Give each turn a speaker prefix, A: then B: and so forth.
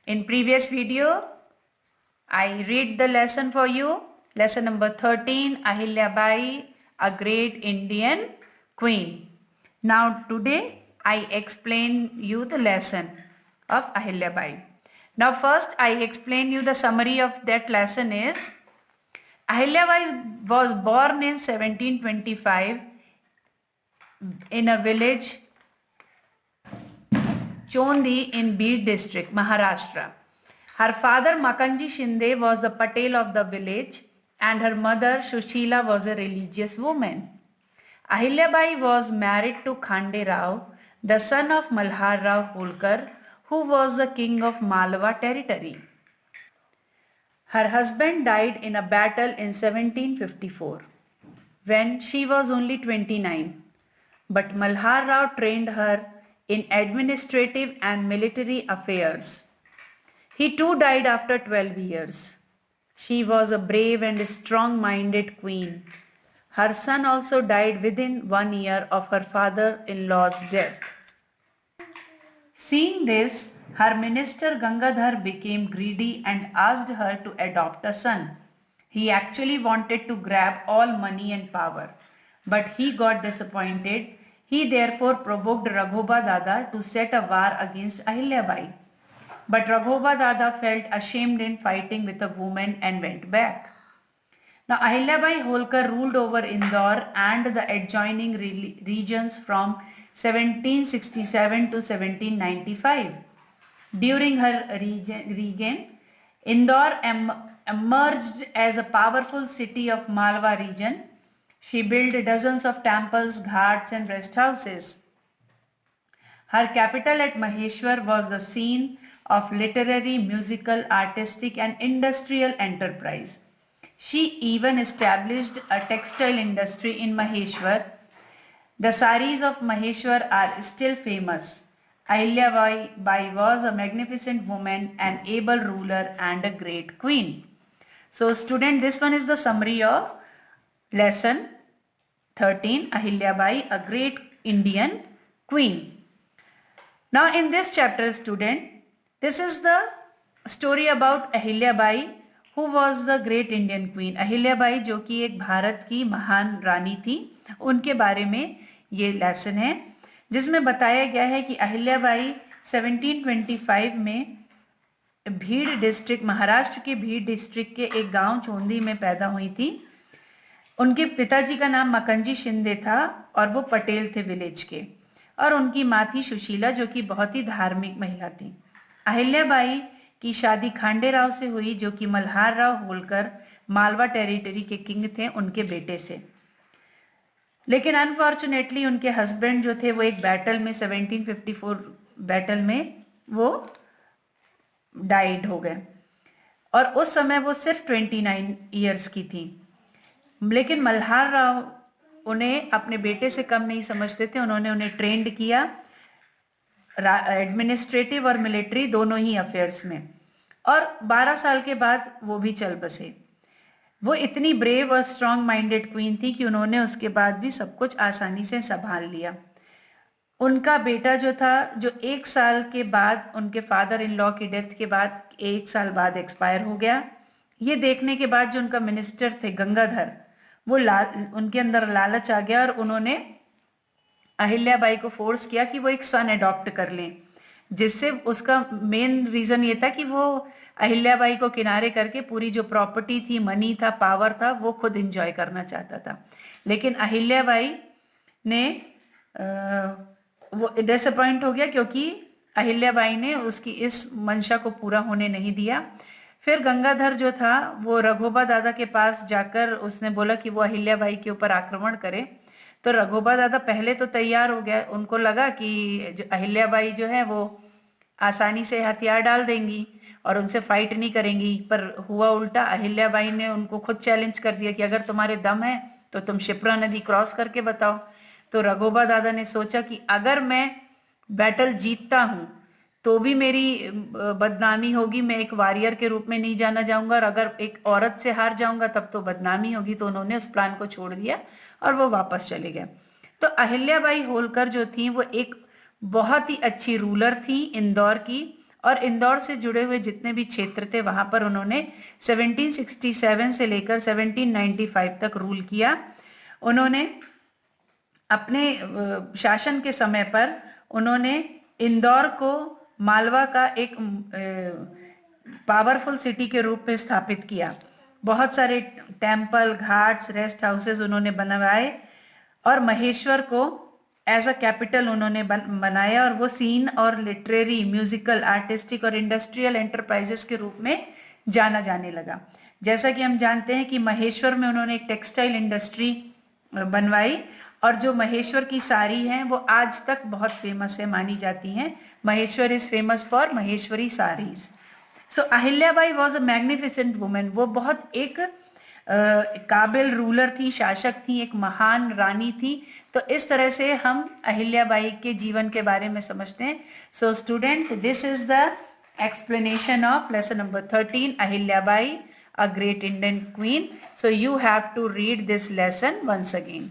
A: In previous video, I read the lesson for you. Lesson number 13, Ahilyabai, a great Indian queen. Now today I explain you the lesson of Ahilyabai. Now first I explain you the summary of that lesson is Ahilyabai was born in 1725 in a village Chondi in Beed district, Maharashtra. Her father Makanji Shinde was the Patel of the village and her mother Shushila was a religious woman. Ahilyabai was married to Khande Rao, the son of Malhar Rao Holkar, who was the king of Malwa territory. Her husband died in a battle in 1754 when she was only 29. But Malhar Rao trained her in administrative and military affairs. He too died after 12 years. She was a brave and strong-minded queen. Her son also died within 1 year of her father-in-law's death. Seeing this, her minister Gangadhar became greedy and asked her to adopt a son. He actually wanted to grab all money and power, but he got disappointed. He therefore provoked Raghoba Dada to set a war against Ahilyabai. But Raghoba Dada felt ashamed in fighting with a woman and went back. Now Ahilyabai Holkar ruled over Indore and the adjoining regions from 1767 to 1795. During her reign, Indore emerged as a powerful city of Malwa region. She built dozens of temples, ghats and rest houses. Her capital at Maheshwar was the scene of literary, musical, artistic and industrial enterprise. She even established a textile industry in Maheshwar. The saris of Maheshwar are still famous. Ahilyabai was a magnificent woman, an able ruler and a great queen. So student, this one is the summary of lesson 13, Ahilyabai, a great Indian queen. Now in this chapter, student, this is the story about Ahilyabai, who was the great Indian queen. Ahilyabai जो कि एक भारत की महान रानी थी, उनके बारे में ये लेसन है जिसमें बताया गया है कि अहिल्याबाई 1725 में भीड़ डिस्ट्रिक्ट, महाराष्ट्र के भीड़ डिस्ट्रिक्ट के एक गांव चोंदी में पैदा हुई थी. उनके पिताजी का नाम मकंजी शिंदे था और वो पटेल थे विलेज के, और उनकी माँ थी सुशीला जो कि बहुत ही धार्मिक महिला थी. अहिल्याबाई की शादी खांडे राव से हुई जो कि मल्हार राव होलकर मालवा टेरिटरी के किंग थे, उनके बेटे से. लेकिन अनफॉर्चुनेटली उनके हस्बैंड जो थे वो एक बैटल में 1754 बैटल में वो डाइड हो गए और उस समय वो सिर्फ 29 इयर्स की थी. लेकिन मल्हार राव उन्हें अपने बेटे से कम नहीं समझते थे. उन्होंने उन्हें ट्रेंड किया एडमिनिस्ट्रेटिव और मिलिट्री दोनों ही अफेयर्स में, और 12 साल के बाद वो भी चल बसे. वो इतनी ब्रेव और स्ट्रॉन्ग माइंडेड क्वीन थी कि उन्होंने उसके बाद भी सब कुछ आसानी से संभाल लिया. उनका बेटा जो था, जो 1 साल के बाद उनके फादर इन लॉ की डेथ के बाद 1 साल बाद एक्सपायर हो गया. ये देखने के बाद जो उनका मिनिस्टर थे गंगाधर, वो उनके अंदर लालच आ गया और उन्होंने अहिल्याबाई को फोर्स किया कि वो एक सन अडॉप्ट कर लें, जिससे उसका मेन रीजन ये था कि वो अहिल्याबाई को किनारे करके पूरी जो प्रॉपर्टी थी, मनी था, पावर था, वो खुद एंजॉय करना चाहता था. लेकिन अहिल्याबाई ने वो डिसअपॉइंट हो गया क्योंकि अहिल्याबाई ने उसकी इस मंशा को पूरा होने नहीं दिया. फिर गंगाधर जो था वो रघोबा दादा के पास जाकर उसने बोला कि वो अहिल्याबाई के ऊपर आक्रमण करे. तो रघोबा दादा पहले तो तैयार हो गया, उनको लगा कि जो अहिल्याबाई जो है वो आसानी से हथियार डाल देंगी और उनसे फाइट नहीं करेंगी, पर हुआ उल्टा. अहिल्याबाई ने उनको खुद चैलेंज कर दिया कि अगर तुम्हारे दम है तो तुम शिप्रा नदी क्रॉस करके बताओ. तो रघोबा दादा ने सोचा कि अगर मैं बैटल जीतता हूं तो भी मेरी बदनामी होगी, मैं एक वॉरियर के रूप में नहीं जाना जाऊंगा, और अगर एक औरत से हार जाऊंगा तब तो बदनामी होगी. तो उन्होंने उस प्लान को छोड़ दिया और वो वापस चले गए. तो अहिल्याबाई होलकर जो थी वो एक बहुत ही अच्छी रूलर थी इंदौर की, और इंदौर से जुड़े हुए जितने भी क्षेत्र थे वहां पर उन्होंने 1767 से लेकर 1795 तक रूल किया। उन्होंने अपने शासन के समय पर उन्होंने इंदौर को मालवा का एक पावरफुल सिटी के रूप में स्थापित किया। बहुत सारे टेम्पल, घाट्स, रेस्ट हाउसेस उन्होंने बनवाए और महेश्वर को एज अ कैपिटल उन्होंने बनाया और वो सीन और लिटरेरी, म्यूजिकल, आर्टिस्टिक और इंडस्ट्रियल एंटरप्राइजेस के रूप में जाना जाने लगा। जैसा कि हम जानते हैं कि महेश्वर में उन्होंने एक टेक्सटाइल इंडस्ट्री बनवाई और जो महेश्वर की साड़ी हैं वो आज तक बहुत फेमस है, मानी जाती हैं। Maheshwar is famous for Maheshwari saris. So Ahilyabai was a magnificent women. वो बहुत एक काबिल रूलर थी, शासक थी, एक महान रानी थी। तो इस तरह से हम अहिल्याबाई के जीवन के बारे में समझते हैं। So student, this is the explanation of lesson number 13, Ahilyabai, a great Indian queen. So you have to read this lesson once again.